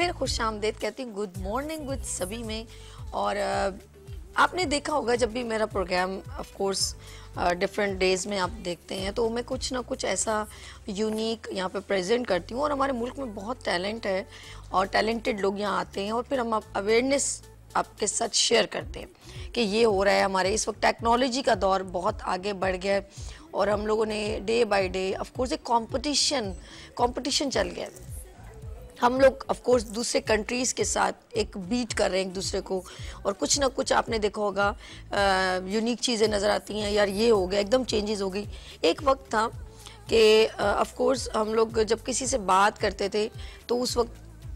फिर खुशामदीद कहती हूँ, गुड मॉर्निंग विद सभी में। और आपने देखा होगा जब भी मेरा programme of course different days में आप देखते हैं तो मैं कुछ ना कुछ ऐसा यूनिक यहाँ पे प्रेजेंट करती हूँ। और हमारे मुल्क में बहुत टैलेंट है और टैलेंटेड लोग यहाँ आते हैं और फिर हम अवेयरनेस आपके साथ शेयर करते हैं कि ये हो रहा है। हमारे इस वक्त टेक्नोलॉजी का दौर बहुत आगे बढ़ गया है और हम लोगों ने day by day of course एक कंपटीशन चल गया है। हम लोग ऑफ कोर्स दूसरे कंट्रीज़ के साथ एक बीट कर रहे हैं एक दूसरे को, और कुछ ना कुछ आपने देखा होगा यूनिक चीज़ें नज़र आती हैं। यार ये हो गया, एकदम चेंजेस हो गई। एक वक्त था कि ऑफ कोर्स हम लोग जब किसी से बात करते थे तो उस वक्त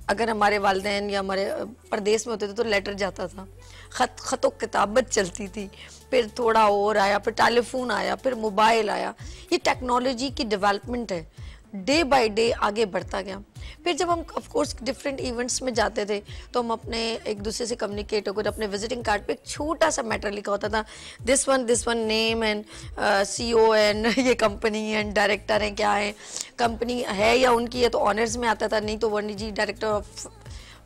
अगर हमारे वालिदैन या हमारे परदेश में होते थे तो लेटर जाता था, ख़त किताबत चलती थी, फिर थोड़ा और आया, फिर टेलीफोन आया, फिर मोबाइल आया। ये टेक्नोलॉजी की डेवलपमेंट है, डे बाय डे आगे बढ़ता गया। फिर जब हम ऑफ कोर्स डिफरेंट इवेंट्स में जाते थे तो हम अपने एक दूसरे से कम्युनिकेट होकर अपने विजिटिंग कार्ड पे एक छोटा सा मैटर लिखा होता था, this one name and CEO and ये कंपनी एंड डायरेक्टर हैं, क्या है कंपनी है या उनकी है तो ऑनर्स में आता था, नहीं तो Varni ji director of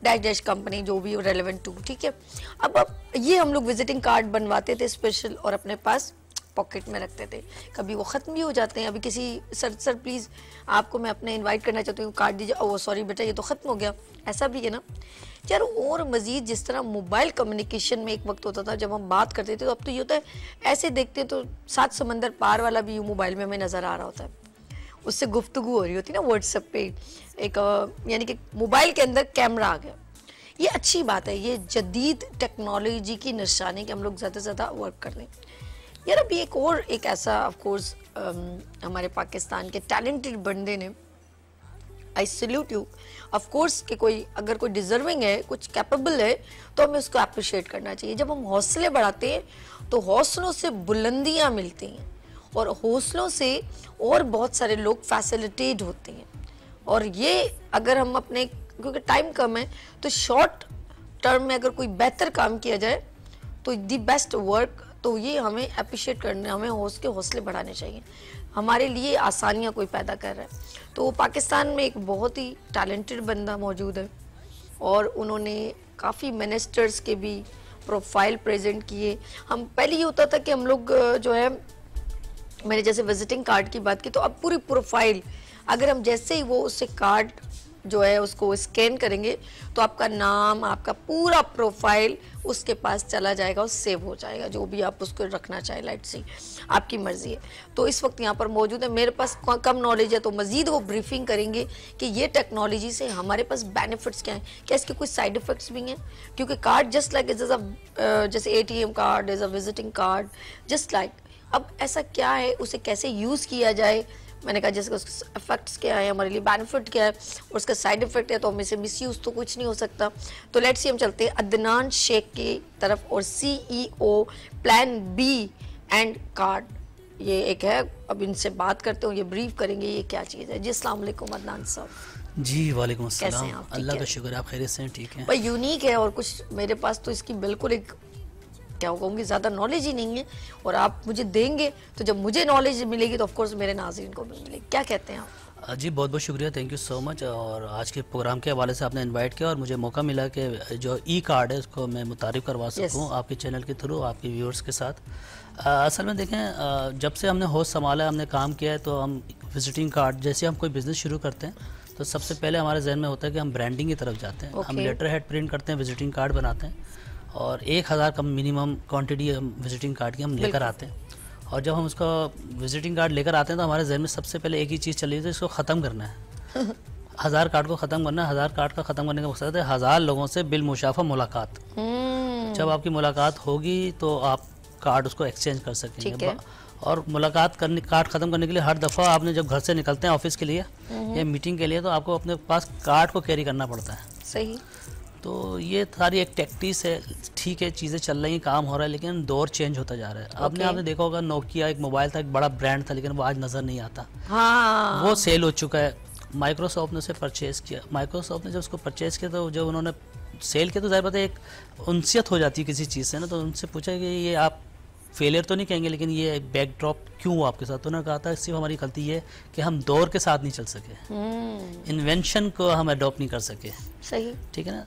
dash dash company, जो भी रेलेवेंट टू, ठीक है। अब ये हम लोग विजिटिंग कार्ड बनवाते थे स्पेशल और अपने पास पॉकेट में रखते थे। कभी वो ख़त्म भी हो जाते हैं। अभी किसी सर प्लीज़ आपको मैं अपने इनवाइट करना चाहती हूँ, कार्ड दीजिए, ओह सॉरी बेटा ये तो ख़त्म हो गया, ऐसा भी है ना यार। और मज़ीद जिस तरह मोबाइल कम्युनिकेशन में एक वक्त होता था जब हम बात करते थे, तो अब तो ये होता है ऐसे देखते हैं तो 7 समंदर पार वाला भी मोबाइल में हमें नज़र आ रहा होता है, उससे गुफ्तगू हो रही होती है ना व्हाट्सएप पे एक, यानी कि मोबाइल के अंदर कैमरा आ गया। ये अच्छी बात है, ये जदीद टेक्नोलॉजी की निशानी कि हम लोग ज़्यादा से ज़्यादा वर्क कर रहे हैं। यार अभी एक ऐसा ऑफ कोर्स हमारे पाकिस्तान के टैलेंटेड बंदे ने, I salute you of course कि अगर कोई डिजर्विंग है, कुछ कैपेबल है तो हमें उसको अप्रिशिएट करना चाहिए। जब हम हौसले बढ़ाते हैं तो हौसलों से बुलंदियां मिलती हैं और हौसलों से और बहुत सारे लोग फैसिलिटेट होते हैं। और ये अगर हम अपने, क्योंकि टाइम कम है, तो शॉर्ट टर्म में अगर कोई बेहतर काम किया जाए तो दी बेस्ट वर्क, तो ये हमें अप्रिशिएट करने, हमें हौसले बढ़ाने चाहिए। हमारे लिए आसानियाँ कोई पैदा कर रहा है। तो पाकिस्तान में एक बहुत ही टैलेंटेड बंदा मौजूद है और उन्होंने काफ़ी मिनिस्टर्स के भी प्रोफाइल प्रेजेंट किए। हम पहले ये होता था कि हम लोग जो है, मैंने जैसे विजिटिंग कार्ड की बात की, तो अब पूरी प्रोफाइल अगर हम जैसे ही वो उससे कार्ड जो है उसको स्कैन करेंगे तो आपका नाम, आपका पूरा प्रोफाइल उसके पास चला जाएगा और सेव हो जाएगा, जो भी आप उसको रखना चाहे, लाइट सी आपकी मर्जी है। तो इस वक्त यहाँ पर मौजूद है, मेरे पास कम नॉलेज है तो मज़ीद वो ब्रीफिंग करेंगे कि ये टेक्नोलॉजी से हमारे पास बेनिफिट्स क्या हैं, क्या इसके कुछ साइड इफ़ेक्ट्स भी हैं। क्योंकि कार्ड जस्ट लाइक जैसे ATM card is a visiting card, just like, अब ऐसा क्या है, उसे कैसे यूज़ किया जाए, मैंने कहा जैसे उसके इफेक्ट्स क्या है, हमारे लिए बेनिफिट क्या है और उसका साइड इफेक्ट है, तो हमें से मिसयूज़ तो कुछ नहीं हो सकता। तो लेट्स सी हम चलते हैं अदनान शेख की तरफ और CEO plan B and card, ये एक है। अब इनसे बात करते हो, ये ब्रीफ करेंगे ये क्या चीज़ है। जी अस्सलाम वालेकुम अदनान साहब। जी वालेकुम अस्सलाम। कैसे हैं आप? अल्लाह का शुक्र है, आप खैरियत से हैं? ठीक है भाई, यूनिक है और कुछ मेरे पास तो इसकी बिल्कुल एक क्या कहूँगी ज़्यादा नॉलेज ही नहीं है, और आप मुझे देंगे तो जब मुझे नॉलेज मिलेगी तो ऑफकोर्स मेरे नाज़रीन को भी मिलेगी। क्या कहते हैं आप? जी बहुत बहुत शुक्रिया, थैंक यू सो मच। और आज के प्रोग्राम के हवाले से आपने इनवाइट किया और मुझे मौका मिला कि जो कार्ड है उसको मैं मुतारिफ करवा सकूँ आपके चैनल के थ्रू, आपके व्यूअर्स के साथ। असल में देखें, जब से हमने होस्ट संभाला, हमने काम किया है, तो हम विजिटिंग कार्ड, जैसे हम कोई बिज़नेस शुरू करते हैं तो सबसे पहले हमारे जहन में होता है कि हम ब्रांडिंग की तरफ जाते हैं। हम लेटर हेड प्रिंट करते हैं, विजिटिंग कार्ड बनाते हैं और 1000 का मिनिमम क्वांटिटी हम विजिटिंग कार्ड की हम लेकर आते हैं। और जब हम उसका विजिटिंग कार्ड लेकर आते हैं तो हमारे जहन में सबसे पहले एक ही चीज़ चल रही है, इसको ख़त्म करना है। 1000 कार्ड को ख़त्म करना है। 1000 कार्ड का ख़त्म करने का मकसद है 1000 लोगों से बिलमुशाफा मुलाकात। जब आपकी मुलाकात होगी तो आप कार्ड उसको एक्सचेंज कर सकेंगे। और मुलाकात करने, कार्ड ख़त्म करने के लिए हर दफ़ा आपने जब घर से निकलते हैं ऑफिस के लिए या मीटिंग के लिए, तो आपको अपने पास कार्ड को कैरी करना पड़ता है। सही। तो ये सारी एक टैक्टिस है। ठीक है, चीज़ें चल रही हैं, काम हो रहा है, लेकिन दौर चेंज होता जा रहा है। आपने देखा होगा, नोकिया एक मोबाइल था, एक बड़ा ब्रांड था, लेकिन वो आज नज़र नहीं आता। हाँ। वो सेल हो चुका है। माइक्रोसॉफ्ट ने उसे परचेज़ किया। माइक्रोसॉफ्ट ने जब उसको परचेज़ किया तो जब उन्होंने सेल किया तो ज़ाहिर बात है एक उनसियत हो जाती है किसी चीज़ से ना, तो उनसे पूछा कि ये आप फेलियर तो नहीं कहेंगे, लेकिन ये बैकड्रॉप क्यों हुआ आपके साथ? तो उन्होंने कहा था सिर्फ हमारी गलती ये कि हम दौर के साथ नहीं चल सके, इन्वेंशन को हम अडॉप्ट नहीं कर सके। सही, ठीक है ना।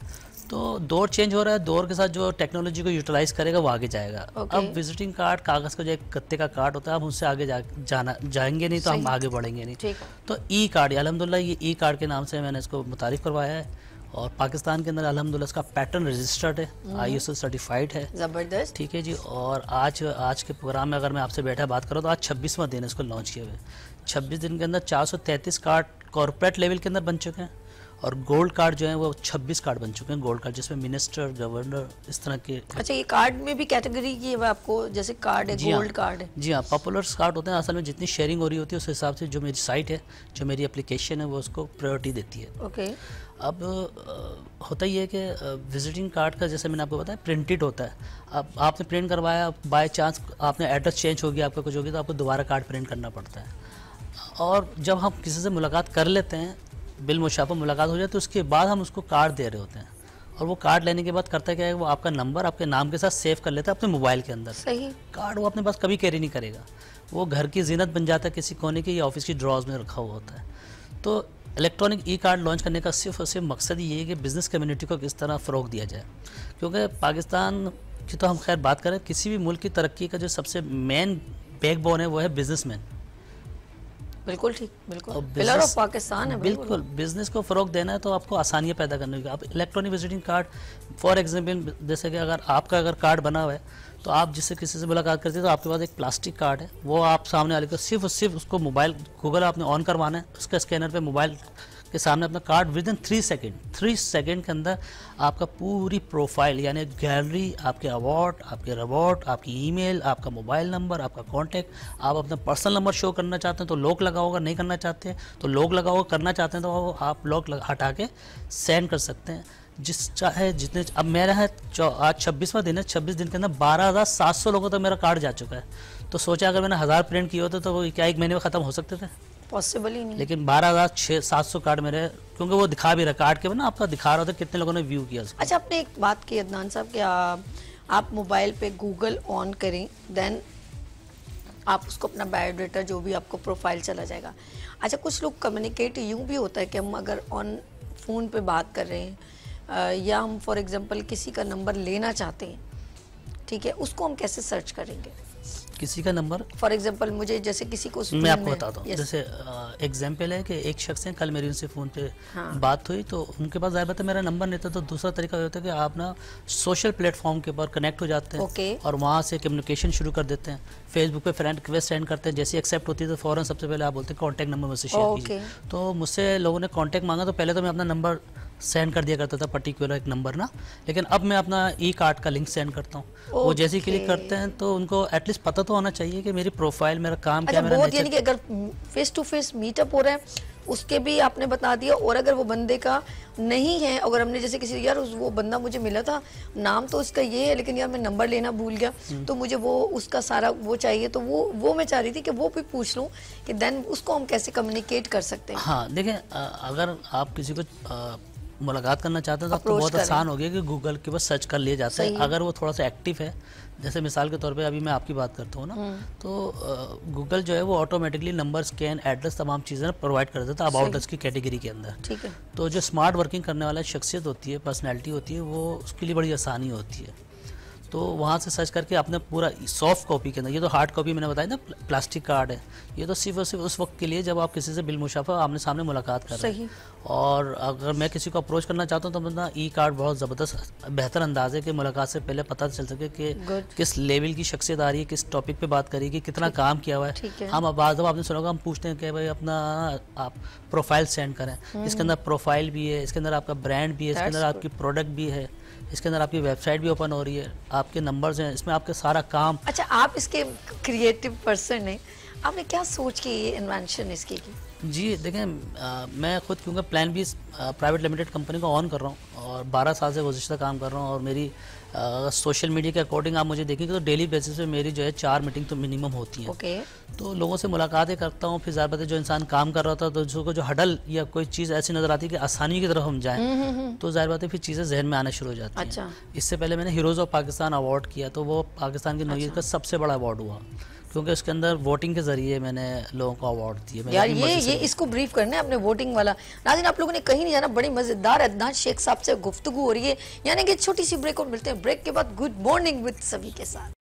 तो दौर चेंज हो रहा है, दौर के साथ जो टेक्नोलॉजी को यूटिलाइज करेगा वो आगे जाएगा। अब विजिटिंग कार्ड कागज़ का जो एक गत्ते का कार्ड होता है, हम उससे आगे जाएंगे नहीं तो हम आगे बढ़ेंगे नहीं। तो ई कार्ड, अल्हम्दुलिल्लाह ये ई कार्ड के नाम से मैंने इसको मुतारिफ करवाया है, और पाकिस्तान के अंदर अल्हम्दुलिल्लाह इसका पैटर्न रजिस्टर्ड है, ISO सर्टिफाइड है। ज़बरदस्त। ठीक है जी। और आज के प्रोग्राम में अगर मैं आपसे बैठा बात करूँ तो आज 26वां दिन है इसको लॉन्च किए हुए। 26 दिन के अंदर 433 कार्ड कॉर्पोरेट लेवल के अंदर बन चुके हैं, और गोल्ड कार्ड जो है वो 26 कार्ड बन चुके हैं, गोल्ड कार्ड जिसमें मिनिस्टर, गवर्नर, इस तरह के। अच्छा, ये कार्ड में भी कैटेगरी की है आपको, जैसे कार्ड है, गोल्ड कार्ड है? जी हाँ, पॉपुलर कार्ड होते हैं। असल में जितनी शेयरिंग हो रही होती है उस हिसाब से जो मेरी साइट है, जो मेरी एप्लीकेशन है, वो उसको प्रायोरिटी देती है। ओके। अब होता ही है कि विजिटिंग कार्ड का, जैसे मैंने आपको बताया, प्रिंटेड होता है। अब आपने प्रिंट करवाया, बाय चांस आपने एड्रेस चेंज हो गया, आपका कुछ हो गया, तो आपको दोबारा कार्ड प्रिंट करना पड़ता है। और जब हम किसी से मुलाकात कर लेते हैं, बिल मुशाफा मुलाकात हो जाए, तो उसके बाद हम उसको कार्ड दे रहे होते हैं, और वो कार्ड लेने के बाद करता क्या है, वो आपका नंबर आपके नाम के साथ सेव कर लेता है अपने मोबाइल के अंदर। सही। कार्ड वो अपने पास कभी कैरी नहीं करेगा, वो घर की जीनत बन जाता है किसी कोने की, या ऑफिस की ड्रॉज में रखा हुआ होता है। तो इलेक्ट्रॉनिक ई कार्ड लॉन्च करने का सिर्फ और सिर्फ मकसद ये है कि बिज़नेस कम्युनिटी को किस तरह फ़रोग दिया जाए, क्योंकि पाकिस्तान की तो हम खैर बात करें, किसी भी मुल्क की तरक्की का जो सबसे मेन बैकबोन है वो है बिजनेसमैन। बिल्कुल ठीक, बिल्कुल पिलर ऑफ पाकिस्तान है। बिल्कुल, बिजनेस को फ़रोग देना है तो आपको आसानियाँ पैदा करनी होगी। आप electronic visiting card, for example, जैसे कि अगर कार्ड बना हुआ है, तो आप जिससे किसी से मुलाकात करते हैं तो आपके पास एक प्लास्टिक कार्ड है, वो आप सामने वाले को सिर्फ और सिर्फ उसको मोबाइल गूगल आपने ऑन करवाना है, उसका स्कैनर पे मोबाइल के सामने अपना कार्ड विद इन 3 सेकेंड के अंदर आपका पूरी प्रोफाइल, यानी गैलरी, आपके अवार्ड, आपके रिवॉर्ड, आपकी ईमेल, आपका मोबाइल नंबर, आपका कांटेक्ट, आप अपना पर्सनल नंबर शो करना चाहते हैं तो लॉक लगा होगा, नहीं करना चाहते हैं तो लॉक लगा होगा, करना चाहते हैं तो आप लॉक हटा के सेंड कर सकते हैं चाहे जितने। अब मेरा है आज 26वां दिन है, 26 दिन के अंदर 12,700 लोगों तक मेरा कार्ड जा चुका है। तो सोचा अगर मैंने 1000 प्रिंट किए होते तो वो क्या 1 महीने में ख़त्म हो सकते थे? पॉसिबल ही नहीं। लेकिन 12,700 कार्ड मेरे, क्योंकि वो दिखा भी रहा कार्ड के ना, आपका दिखा रहा था कितने लोगों ने व्यू किया उसको। अच्छा, आपने एक बात की अदनान साहब कि आप मोबाइल पे गूगल ऑन करें, देन आप उसको अपना बायोडाटा जो भी आपको प्रोफाइल चला जाएगा। अच्छा, कुछ लोग कम्युनिकेट यूँ भी होता है कि हम अगर ऑन फ़ोन पे बात कर रहे हैं, या हम फॉर एग्जांपल किसी का नंबर लेना चाहते हैं, ठीक है, उसको हम कैसे सर्च करेंगे? किसी का नंबर, फॉर एग्जांपल मुझे जैसे किसी को, मैं आपको बताता हूँ। जैसे एग्जांपल है कि एक शख्स है, कल मेरी उनसे फ़ोन पे बात हुई, तो उनके पास ज़ाहिर बात है मेरा नंबर नहीं था। तो दूसरा तरीका होता है कि आप ना सोशल प्लेटफॉर्म के ऊपर कनेक्ट हो जाते हैं, और वहाँ से कम्युनिकेशन शुरू कर देते हैं। फेसबुक पे फ्रेंड रिक्वेस्ट सेंड करते हैं, जैसे एक्सेप्ट होती है तो फ़ौरन सबसे पहले आप बोलते हैं कॉन्टैक्ट नंबर मुझसे शेयर कीजिए। तो मुझसे लोगों ने कॉन्टैक्ट मांगा, तो पहले तो मैं अपना नंबर सेंड कर दिया करता था, पर्टिकुलर एक नंबर ना, लेकिन अब मैं अपना ई कार्ड का लिंक सेंड करता हूँ। वो जैसे ही क्लिक करते हैं तो उनको एटलीस्ट पता तो होना चाहिए कि मेरी प्रोफाइल, मेरा काम क्या, मेरा नेचर। यानी कि अगर फेस टू फेस मीटअप हो रहा है उसके भी आपने बता दिया, और अगर वो बंदे का नहीं है, अगर हमने जैसे किसी, यार वो बंदा मुझे मिला था, नाम तो उसका ये है, लेकिन यार मैं नंबर लेना भूल गया, तो मुझे वो उसका सारा वो चाहिए, तो वो मैं चाह रही थी कि वो भी पूछ लूँ कि देन उसको हम कैसे कम्युनिकेट कर सकते हैं। हाँ देखें, अगर आप किसी को मुलाकात करना चाहते हैं तो अब तो बहुत आसान हो गया कि गूगल के ऊपर सर्च कर लिया जाता है। अगर वो थोड़ा सा एक्टिव है, जैसे मिसाल के तौर पे अभी मैं आपकी बात करता हूँ ना, तो गूगल जो है वो ऑटोमेटिकली नंबर, स्कैन, एड्रेस, तमाम चीज़ें प्रोवाइड कर देता है अबाउट अस की कैटेगरी के अंदर। ठीक है। तो जो स्मार्ट वर्किंग करने वाला शख्सियत होती है, पर्सनैलिटी होती है, वो उसके लिए बड़ी आसानी होती है। तो वहाँ से सर्च करके आपने पूरा सॉफ्ट कॉपी के अंदर, ये तो हार्ड कॉपी मैंने बताया ना, प्लास्टिक कार्ड है, ये तो सिर्फ और सिर्फ उस वक्त के लिए जब आप किसी से बिल मुशाफा आमने सामने मुलाकात कर रहे हैं। और अगर मैं किसी को अप्रोच करना चाहता हूँ तो मतलब ई कार्ड बहुत ज़बरदस्त बेहतर अंदाज है कि मुलाकात से पहले पता चल सके कि किस लेवल की शख्सियत आ रही है, किस टॉपिक पे बात करेगी, कितना काम किया हुआ है। हम अब आपने सुना होगा, हम पूछते हैं कि भाई अपना आप प्रोफाइल सेंड करें, इसके अंदर प्रोफाइल भी है, इसके अंदर आपका ब्रांड भी है, इसके अंदर आपकी प्रोडक्ट भी है, इसके अंदर आपकी वेबसाइट भी ओपन हो रही है, आपके नंबर्स हैं, इसमें आपके सारा काम। अच्छा, आप इसके क्रिएटिव पर्सन हैं, आपने क्या सोच के ये इन्वेंशन इसकी की? जी देखें, मैं खुद क्योंकि plan B private limited company को ऑन कर रहा हूँ और 12 साल से गुज़िश्ता काम कर रहा हूँ, और मेरी सोशल मीडिया के अकॉर्डिंग आप मुझे देखेंगे तो डेली बेसिस पे मेरी जो है 4 मीटिंग तो मिनिमम होती हैं। ओके। तो लोगों से मुलाकातें करता हूँ, फिर ज़्यादा जो इंसान काम कर रहा था तो उसको जो हडल या कोई चीज़ ऐसी नज़र आती है कि आसानी की तरफ हम जाएँ, तो ज़ाहिर बात है फिर चीज़ें जहन में आना शुरू हो जाती हैं। अच्छा। इससे पहले मैंने हीरोज़ ऑफ पाकिस्तान अवार्ड किया, तो वो पाकिस्तान की नौईयत का सबसे बड़ा अवार्ड हुआ, क्योंकि उसके अंदर वोटिंग के जरिए मैंने लोगों को अवार्ड दिए। यार ये इसको ब्रीफ करना है अपने वोटिंग वाला। नाज़रीन, आप लोगों ने कहीं नहीं जाना, बड़ी मजेदार अदनान शेख साहब से गुफ्तगू हो रही है, यानी कि छोटी सी ब्रेक और मिलते हैं ब्रेक के बाद गुड मॉर्निंग विद सभी के साथ।